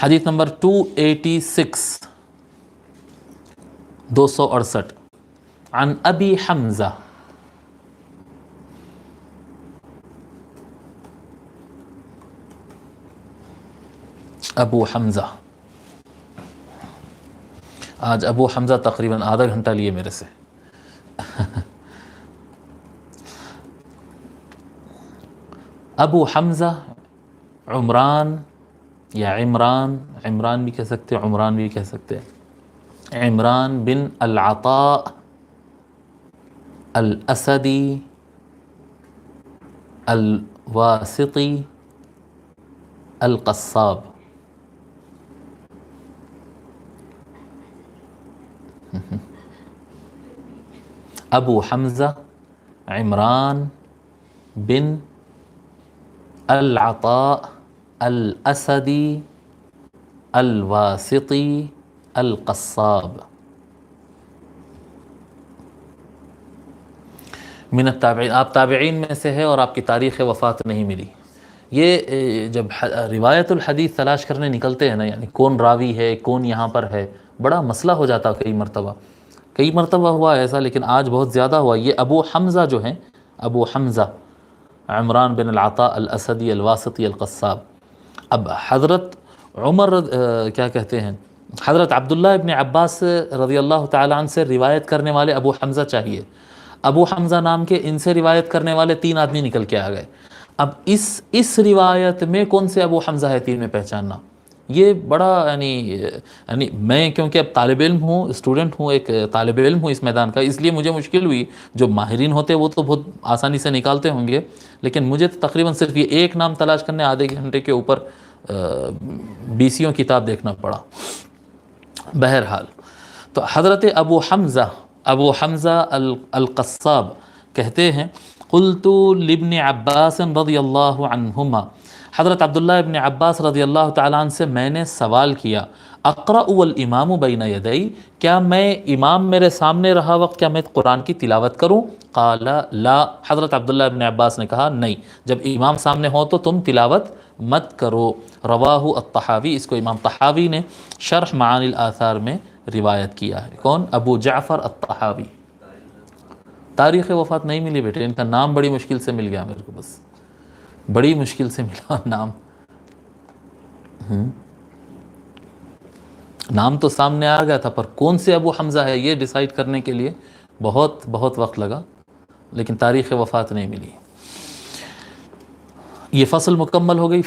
حدیث نمبر 286 268 عن ابی حمزہ ابو حمزہ. آج ابو حمزہ تقریباً آدھا گھنٹہ لیے میرے سے. ابو حمزہ عمران یا عمران بھی کہہ سکتے ہیں، عمران بھی کہہ سکتے ہیں. عمران بن العطاء الاسدی الواسطی القصاب. ابو حمزہ عمران بن العطاء الاسدی الواسطی القصاب من التابعین. آپ تابعین میں سے ہے اور آپ کی تاریخ وفات نہیں ملی. یہ جب روایت الحدیث تلاش کرنے نکلتے ہیں نا، یعنی کون راوی ہے، کون یہاں پر ہے، بڑا مسئلہ ہو جاتا. کئی مرتبہ ہوا ایسا، لیکن آج بہت زیادہ ہوا. یہ ابو حمزہ جو ہیں، ابو حمزہ عمران بن العطاء الاسدی الواسطی القصاب. اب حضرت عمر کیا کہتے ہیں، حضرت عبداللہ ابن عباس رضی اللہ تعالیٰ عنہ سے روایت کرنے والے ابو حمزہ چاہیے. ابو حمزہ نام کے ان سے روایت کرنے والے 3 آدمی نکل کے آ گئے. اب اس روایت میں کون سے ابو حمزہ ہے 3 میں پہچاننا، یہ بڑا یعنی میں کیونکہ اب طالب علم ہوں، اسٹوڈنٹ ہوں، ایک طالب علم ہوں اس میدان کا، اس لیے مجھے مشکل ہوئی. جو ماہرین ہوتے وہ تو بہت آسانی سے نکالتے ہوں گے، لیکن مجھے تقریباً صرف یہ ایک نام تلاش کرنے آدھے گھنٹے کے اوپر 20 کتاب دیکھنا پڑا. بہرحال تو حضرت ابو حمزہ القصاب کہتے ہیں قلت لابن عباس رضی اللہ عنہما، حضرت عبداللہ ابن عباس رضی اللہ تعالیٰ عنہ سے میں نے سوال کیا، اقرأ والامام بین یدی، کیا میں امام میرے سامنے رہا وقت کیا میں قرآن کی تلاوت کروں؟ قال لا، حضرت عبداللہ ابن عباس نے کہا نہیں، جب امام سامنے ہو تو تم تلاوت مت کرو. رواہ الطحاوی، اس کو امام طحاوی نے شرح معانی الاثار میں روایت کیا ہے. کون؟ ابو جعفر الطحاوی. تاریخ وفات نہیں ملی بیٹے، ان کا نام بڑی مشکل سے مل گیا میرے کو، بس بڑی مشکل سے ملا نام. نام تو سامنے آ گیا تھا، پر کون سے ابو حمزہ ہے یہ ڈیسائیڈ کرنے کے لیے بہت وقت لگا، لیکن تاریخ وفات نہیں ملی. یہ فصل مکمل ہو گئی.